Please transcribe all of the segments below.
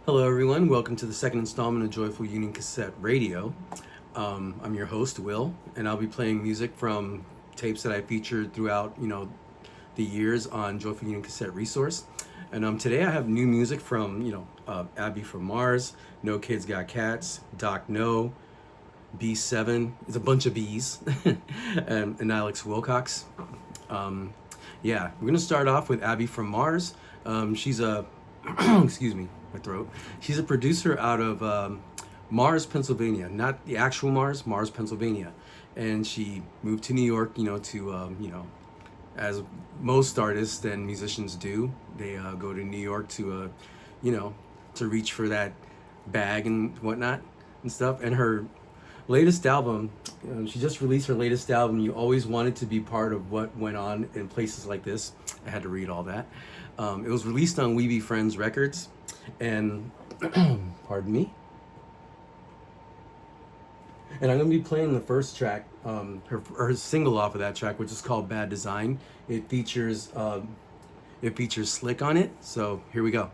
Hello, everyone. Welcome to the second installment of Joyful Union Cassette Radio. I'm your host, Will, and I'll be playing music from tapes that I featured throughout, the years on Joyful Union Cassette Resource. And today I have new music from, Abby from Mars, No Kids Got Cats, Doc No, B7. It's a bunch of B's, and Alex Wilcox. We're gonna start off with Abby from Mars. She's a excuse me, my throat. She's a producer out of Mars, Pennsylvania, not the actual Mars, Mars, Pennsylvania, and she moved to New York, as most artists and musicians do. They go to New York to, to reach for that bag and whatnot and stuff. And her latest album, she just released her latest album. You always wanted to be part of what went on in places like this. I had to read all that. It was released on We Be Friends Records, and pardon me. And I'm gonna be playing the first track, her single off of that track, which is called Bad Design. It features Slick on it. So here we go.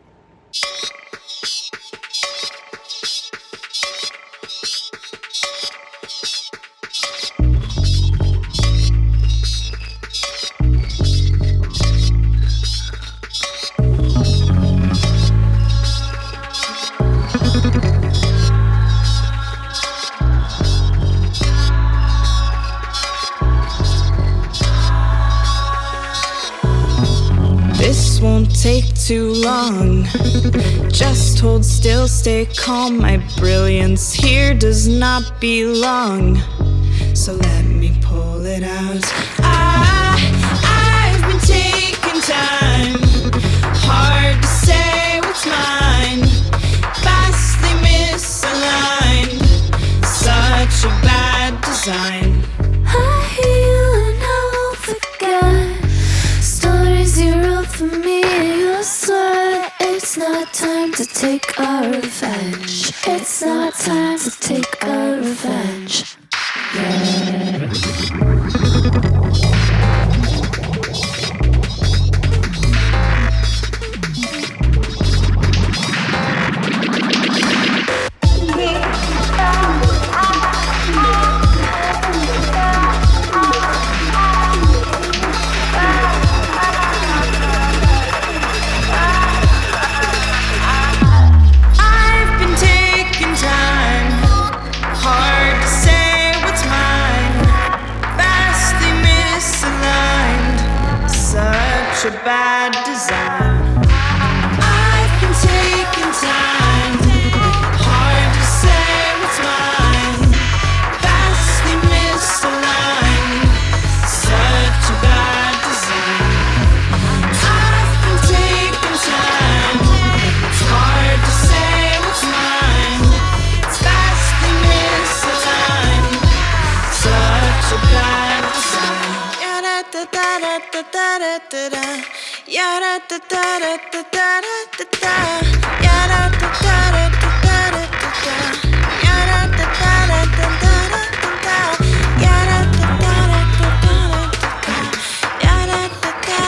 Take too long. Just hold still, stay calm. My brilliance here does not belong. So let me pull it out. I've been taking time. Hard to say what's mine. Vastly misaligned. Such a bad design. I hear you and I won't forget. Stories you wrote for me. It's not time to take our revenge. It's not time to take our revenge. Yeah. A bad design. I've been taking time. Hard to say what's mine. Vastly misaligned. Such a bad design. I've been taking time. It's hard to say what's mine. It's vastly misaligned. Such a bad design. Ya-da-da-da-da-da-da-da-da. Ya-da-da-da-da-da-da-da-da. Ya-da-da-da-da-da-da-da-da. Ya-da-da-da-da-da-da-da. Ya-da-da-da-da-da-da. Ya-da-da-da-da-da-da.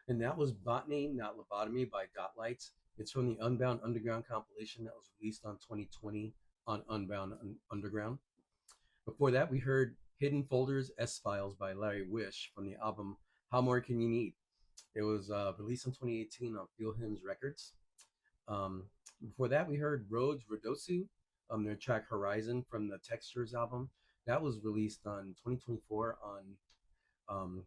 And that was Botany, Not Lobotomy by Dot Lights. It's from the Unbound Underground compilation that was released on 2020 on Unbound Underground. Before that, we heard Hidden Folders S Files by Larry Wish from the album How More Can You Need? It was released in 2018 on Feel Hymns Records. Before that, we heard Rhodes Rodosu, their track Horizon from the Textures album. That was released on 2024 on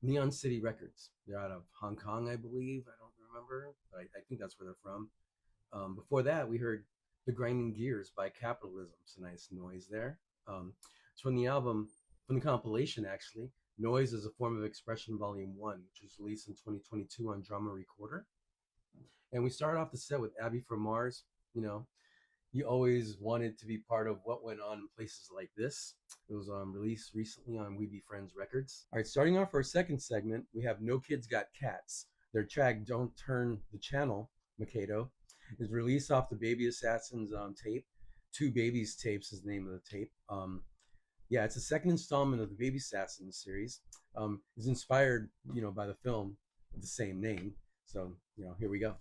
Neon City Records. They're out of Hong Kong, I believe. I don't remember, but I think that's where they're from. Before that, we heard The Grinding Gears by Capitalism. Some nice noise there. It's from the album, from the compilation actually, Noise is a Form of Expression Volume 1, which was released in 2022 on Drama Recorder. And we started off the set with Abby from Mars. You know, you always wanted to be part of what went on in places like this. It was released recently on We Be Friends Records. All right, starting off our second segment, we have No Kids Got Cats. Their track Don't Turn the Channel, Mikado, is released off the Baby Assassins tape. Two Babies tapes is the name of the tape. Yeah, it's the second installment of the Baby Assassins series. It's inspired, by the film with the same name. So, here we go.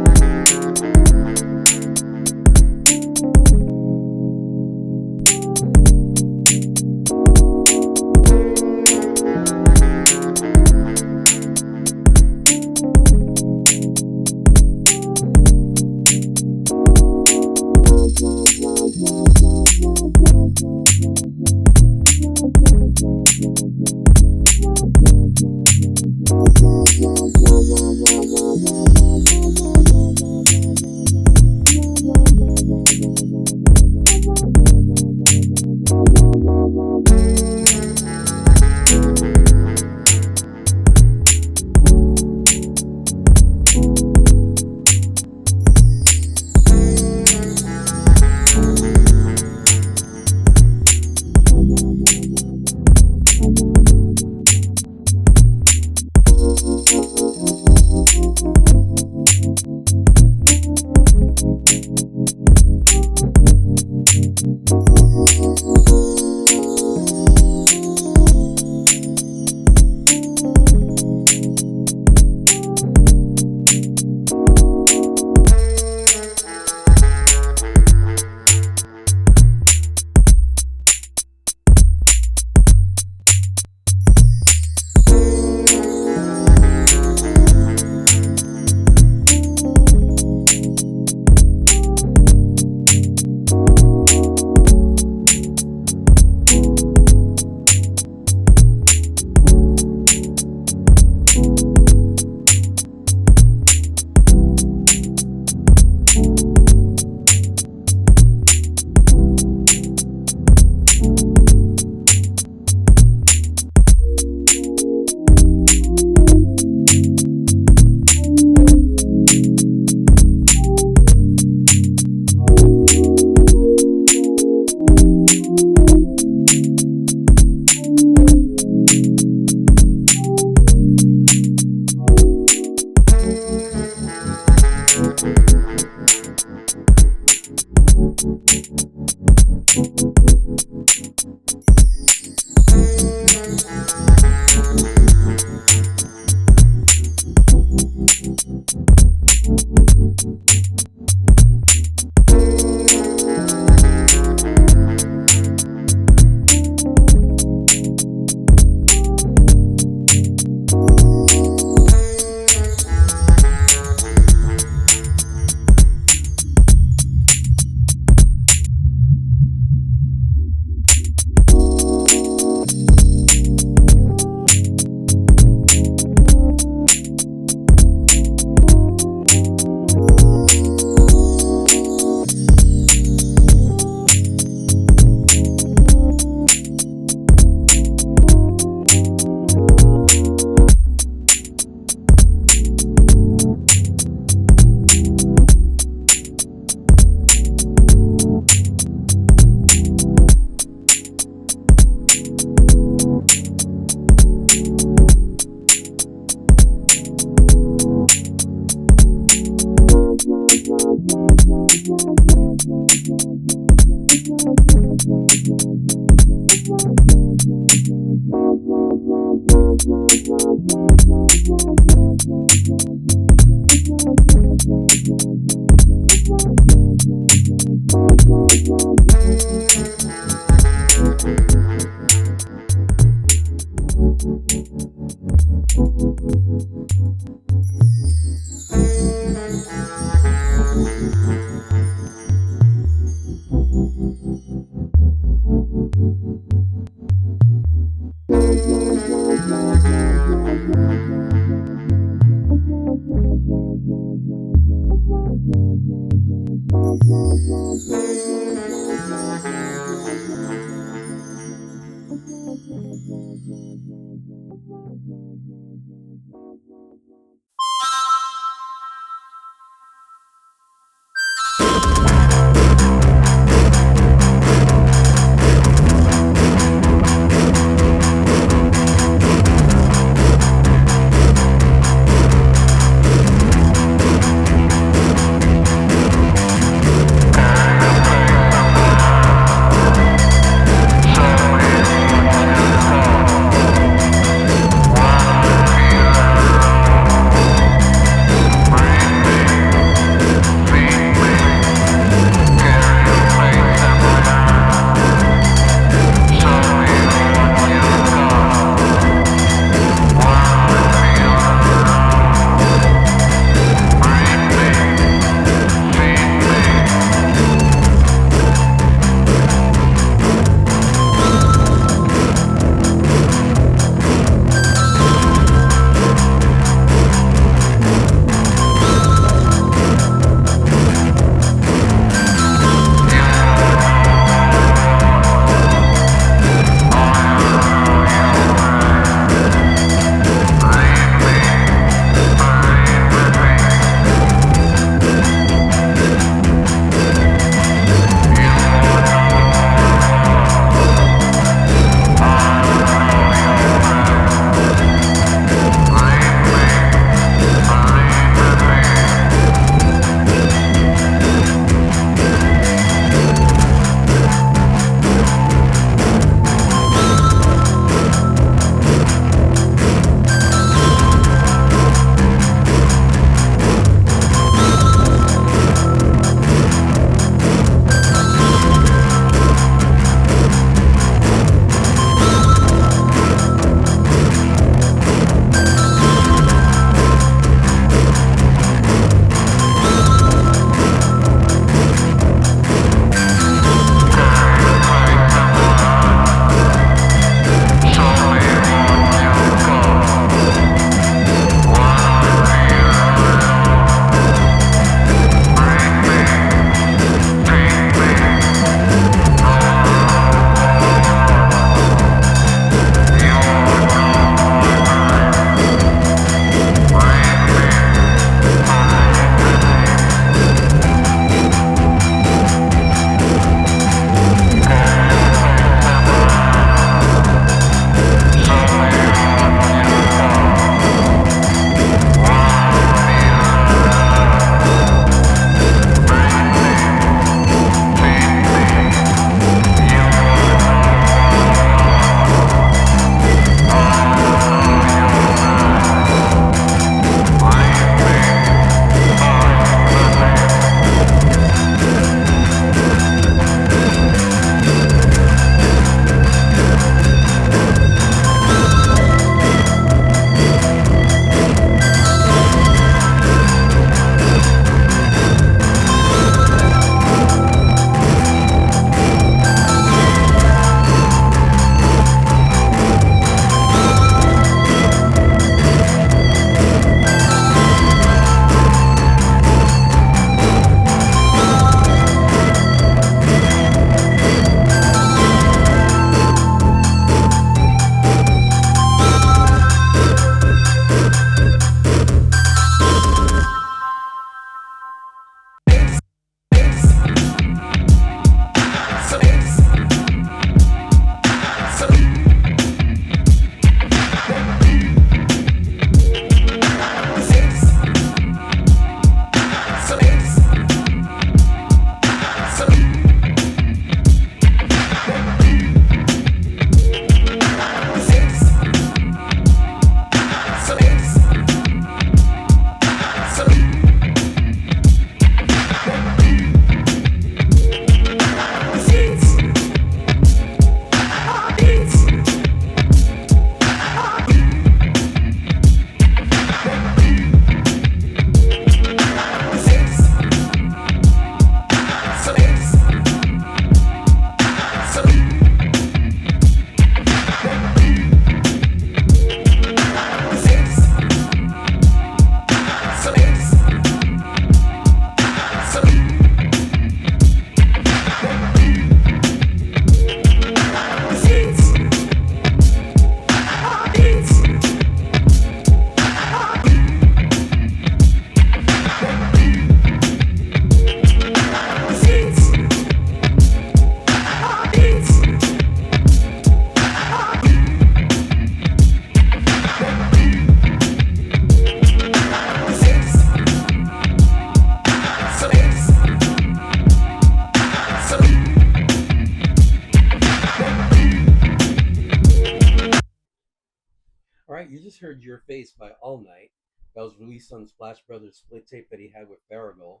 just heard Your Face by All Night. That was released on the Splash Brothers split tape that he had with Farragle.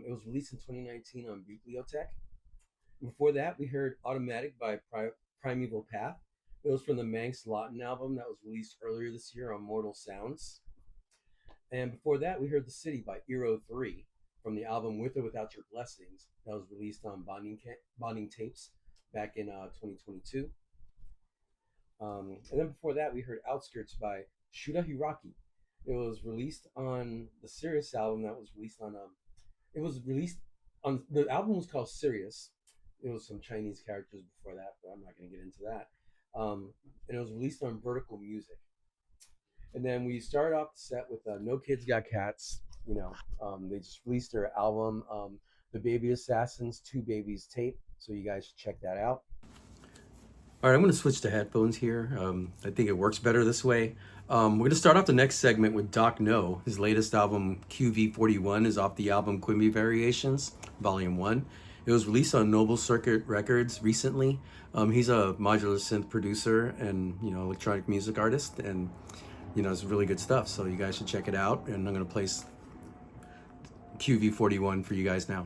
It was released in 2019 on Bibliotech. Before that, we heard Automatic by Primeval Path. It was from the Manx Lawton album that was released earlier this year on Mortal Sounds. And before that, we heard The City by Eero 3 from the album With or Without Your Blessings that was released on Bonding Tapes back in 2022. And then before that, we heard Outskirts by Shuda Hiraki. It was released on the Sirius album that was released on the album was called Sirius. It was some Chinese characters before that, but I'm not going to get into that. And it was released on Vertical Music. And then we started off the set with No Kids Got Cats. They just released their album, The Baby Assassins, Two Babies tape. So you guys should check that out. All right, I'm going to switch to headphones here. I think it works better this way. We're going to start off the next segment with Doc No. His latest album, QV41, is off the album Quimby Variations, Volume 1. It was released on Noble Circuit Records recently. He's a modular synth producer and, electronic music artist. And, it's really good stuff. So you guys should check it out. And I'm going to play QV41 for you guys now.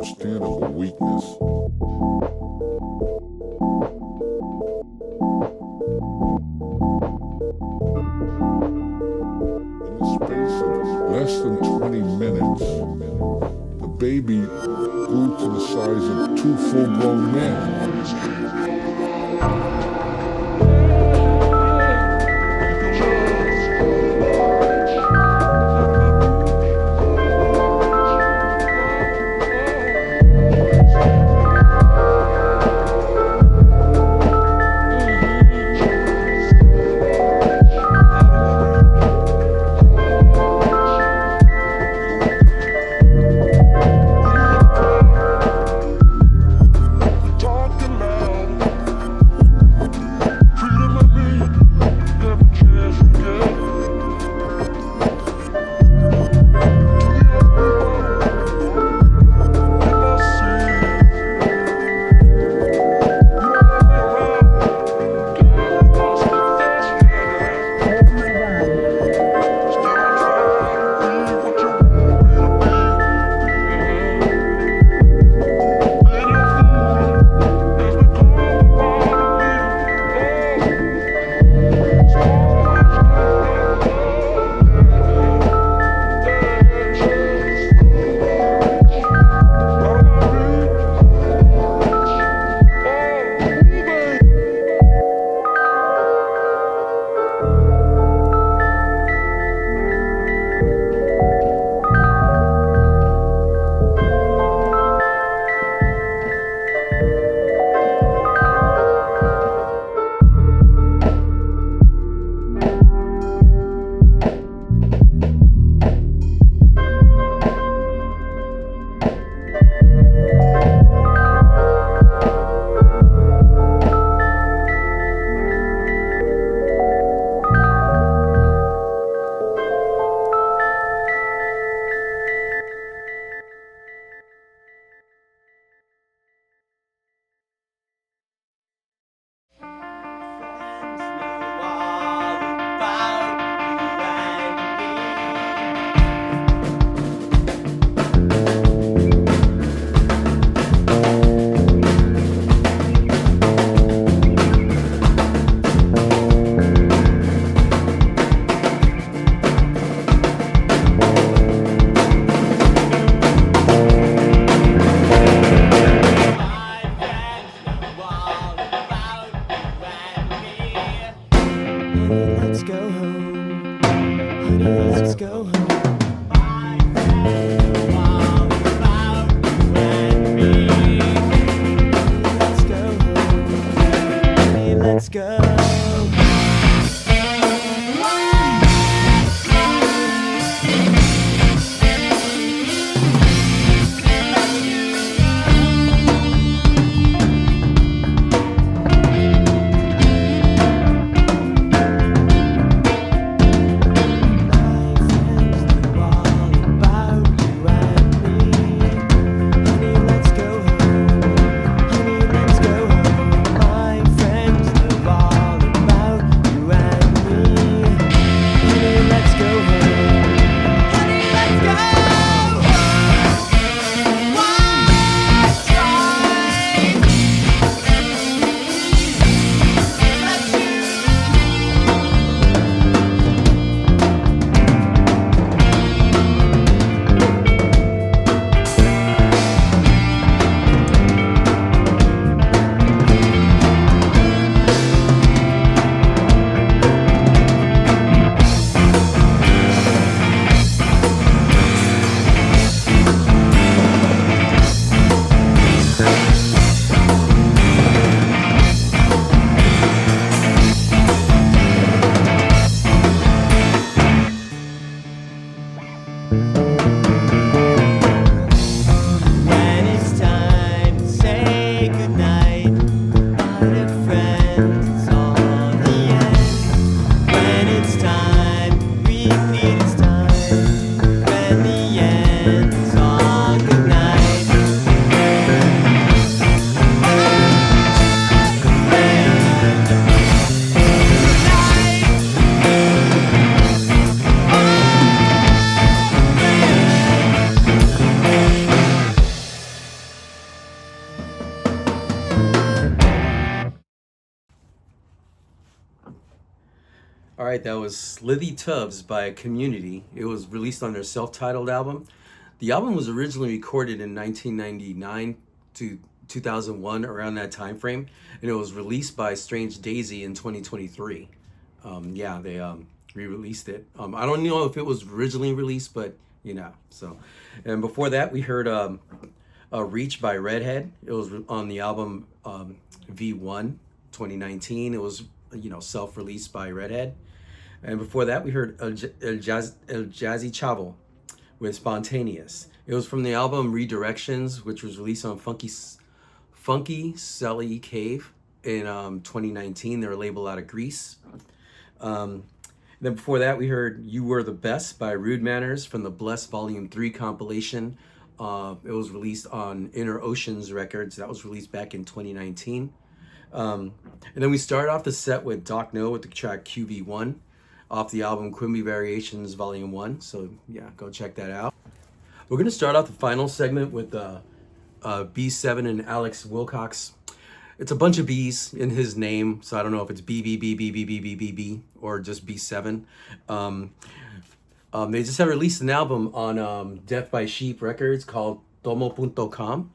understandable weakness. In the space of less than 20 minutes, the baby grew to the size of 2 full-grown men. All right, that was Slithy Tubbs by Community. It was released on their self-titled album. The album was originally recorded in 1999 to 2001, around that time frame, and it was released by Strange Daisy in 2023. Yeah, they re-released it. I don't know if it was originally released, but so. And before that, we heard Reach by Redhead. It was on the album V1 2019. It was self-released by Redhead. And before that, we heard El Jazzy Chavo with Spontaneous. It was from the album Redirections, which was released on Funky Selly Cave in 2019. They're a label out of Greece. Then before that, we heard You Were the Best by Rude Manners from the Bless Volume 3 compilation. It was released on Inner Oceans Records. That was released back in 2019. And then we started off the set with Doc No with the track QV1 off the album Quimby Variations Volume 1. So yeah, go check that out. We're going to start off the final segment with B7 and Alex Wilcox. It's a bunch of B's in his name, so I don't know if it's B or just B7. They just have released an album on Death by Sheep Records called Tomo.com.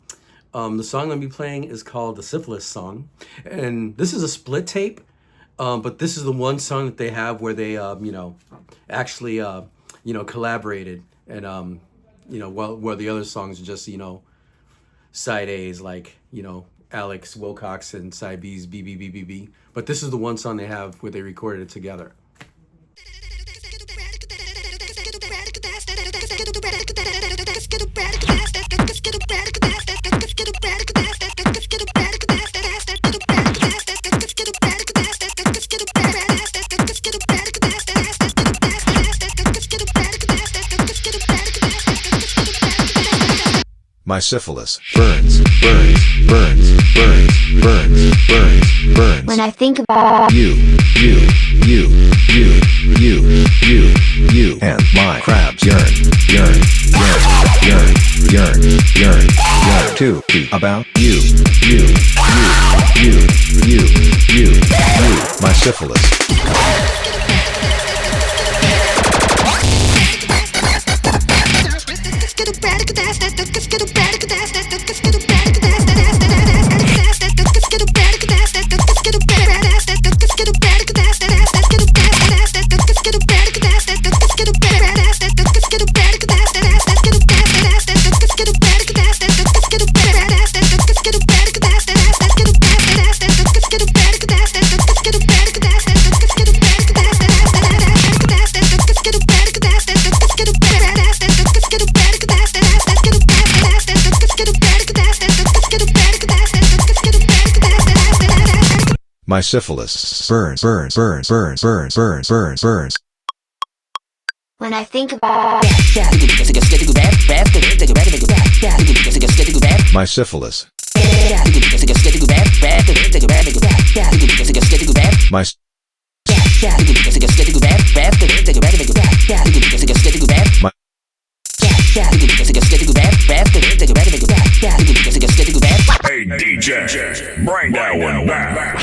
The song I'm going to be playing is called The Syphilis Song. And this is a split tape, but this is the one song that they have where they, actually, collaborated. And, where the other songs are just, side A's like, Alex Wilcox and side B's B. But this is the one song they have where they recorded it together. My syphilis burns. When I think about you, and my crabs yearn to be about you, my syphilis. My syphilis burns. when I think about My syphilis. My Hey DJ, bring that one back.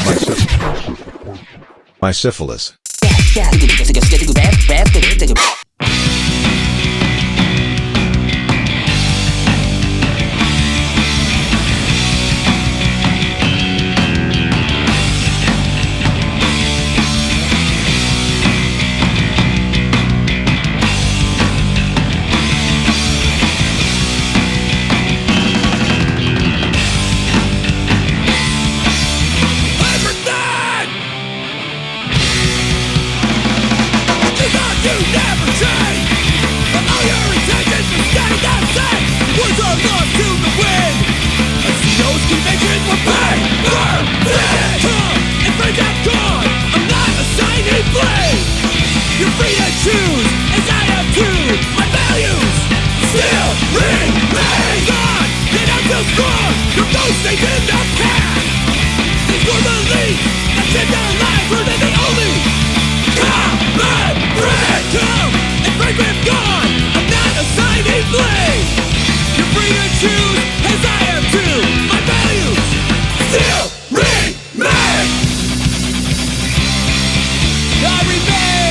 My syphilis. I remain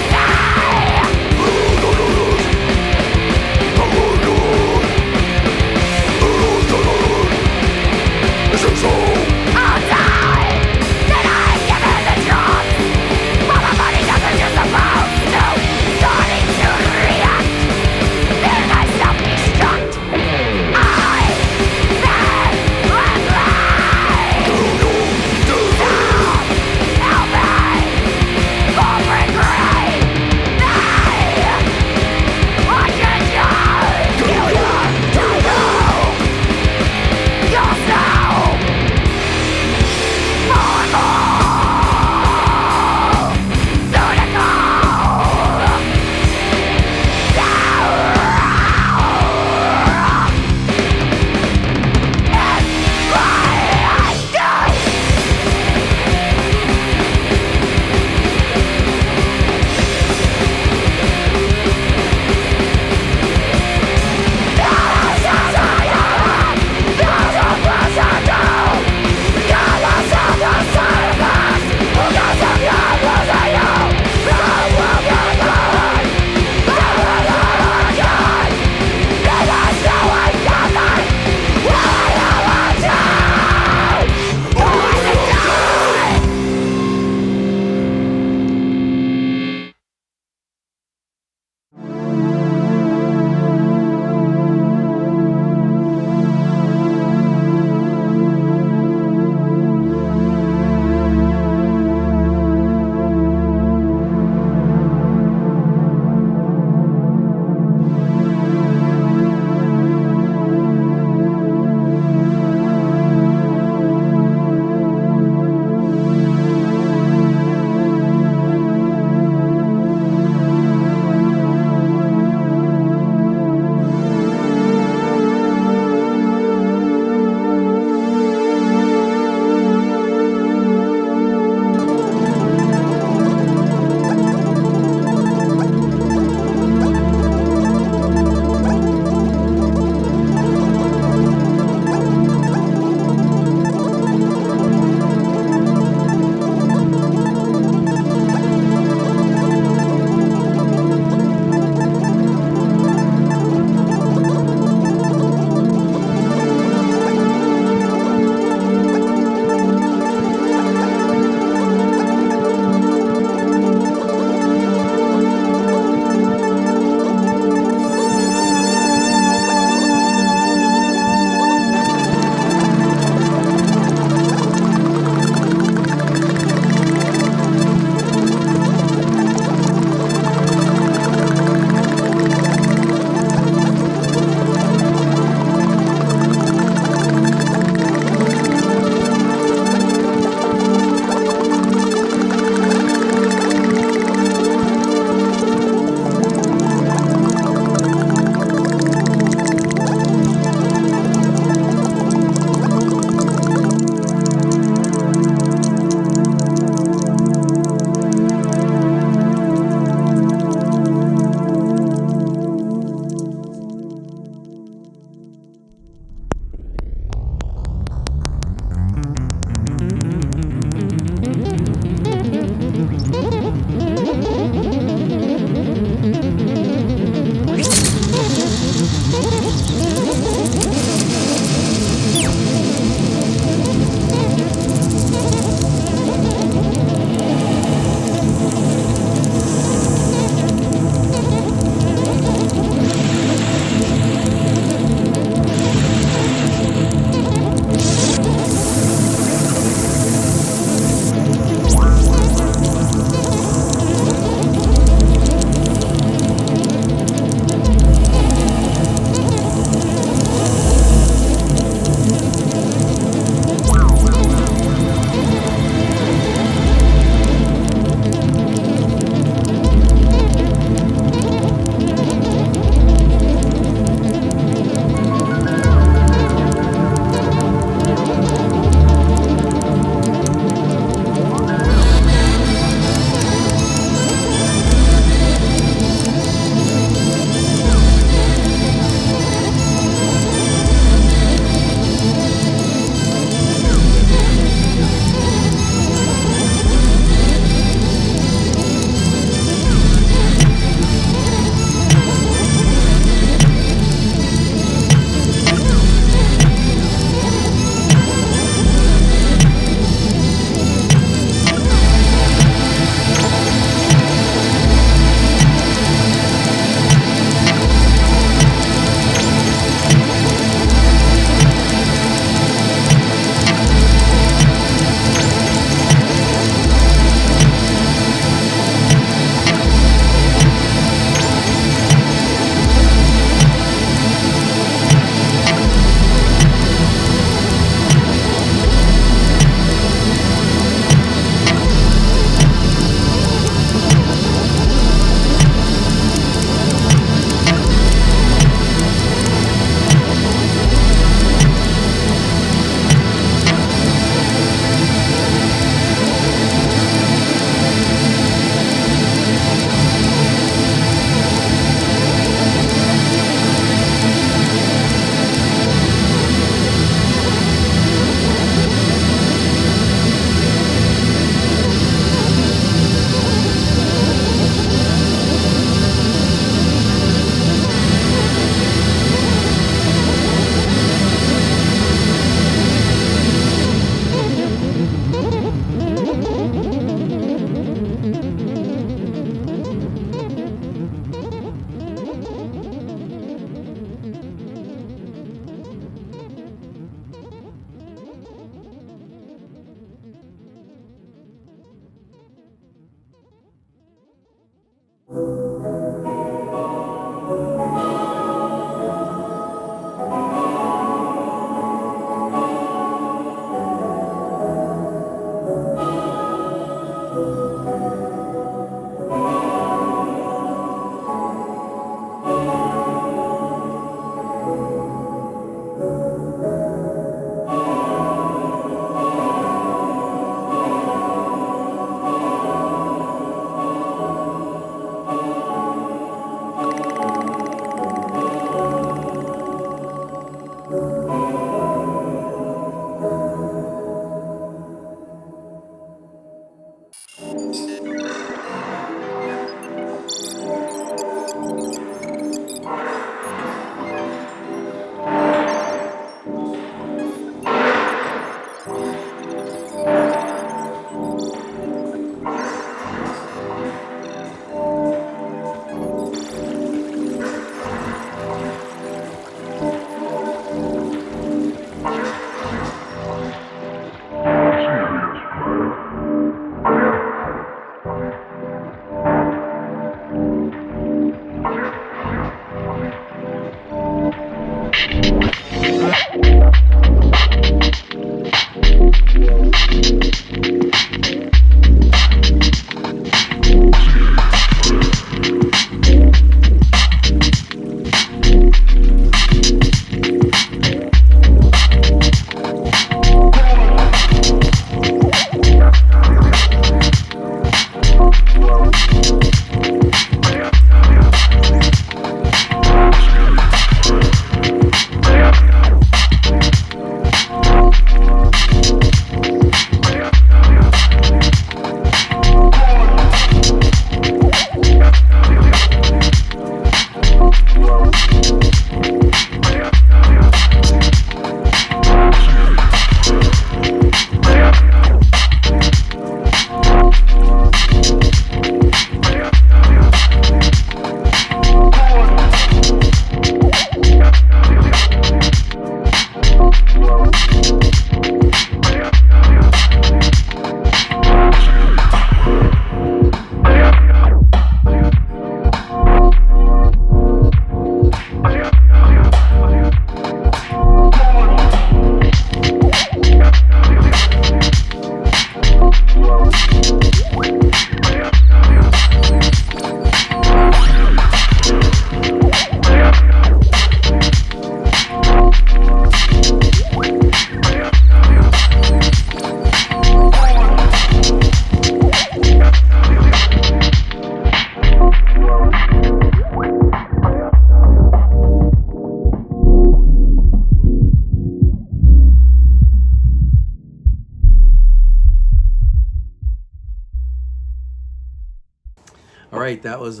All right, that was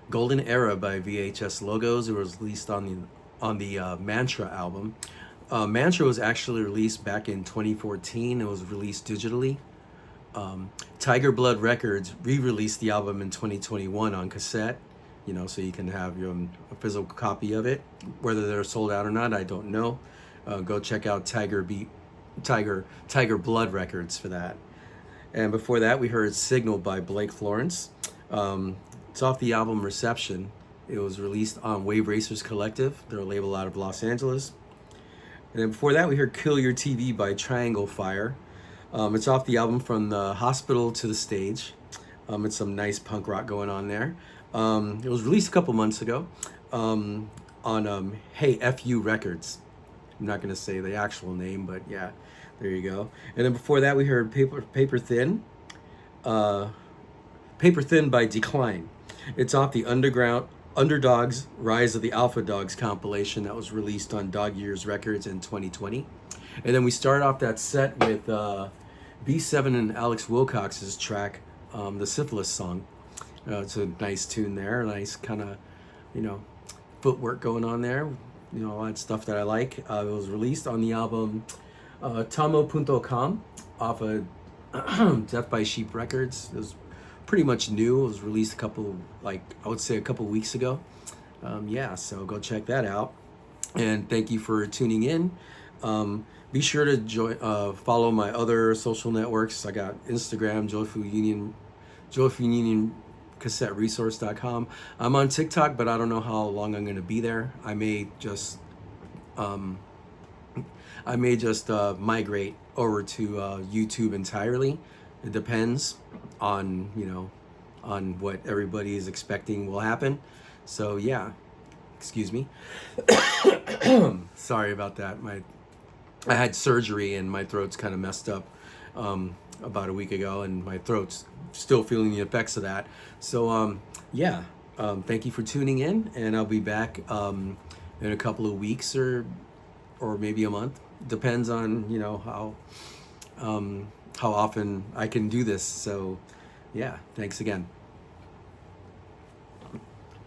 Golden Era by VHS Logos. It was released on the Mantra album. Mantra was actually released back in 2014. It was released digitally. Tiger Blood Records re-released the album in 2021 on cassette. You know, so you can have your own physical copy of it. Whether they're sold out or not, I don't know. Go check out Tiger Blood Records for that. And before that, we heard Signal by Blake Florence. It's off the album Reception. It was released on Wave Racers Collective. They're a label out of Los Angeles. And then before that, we heard Kill Your TV by Triangle Fire. It's off the album From the Hospital to the Stage. It's some nice punk rock going on there. It was released a couple months ago on Hey FU Records. I'm not going to say the actual name, but yeah, there you go. And then before that, we heard Paper Thin. Paper Thin by Decline. It's off the Underdogs Rise of the Alpha Dogs compilation that was released on Dog Years Records in 2020. And then we start off that set with B7 and Alex Wilcox's track, the Syphilis song. It's a nice tune there, nice kind of, footwork going on there. All that stuff that I like. It was released on the album Tomo.com off of Death by Sheep Records. It was pretty much new. It was released a couple weeks ago. So go check that out. And thank you for tuning in. Be sure to follow my other social networks. I got Instagram, Joyful Union CassetteResource.com. I'm on TikTok, but I don't know how long I'm going to be there. I may just migrate over to YouTube entirely. It depends on on what everybody is expecting will happen. So yeah, excuse me. Sorry about that. I had surgery and my throat's kind of messed up about a week ago, and my throat's still feeling the effects of that. So thank you for tuning in, and I'll be back in a couple of weeks or maybe a month. Depends on how often I can do this. So yeah, thanks again.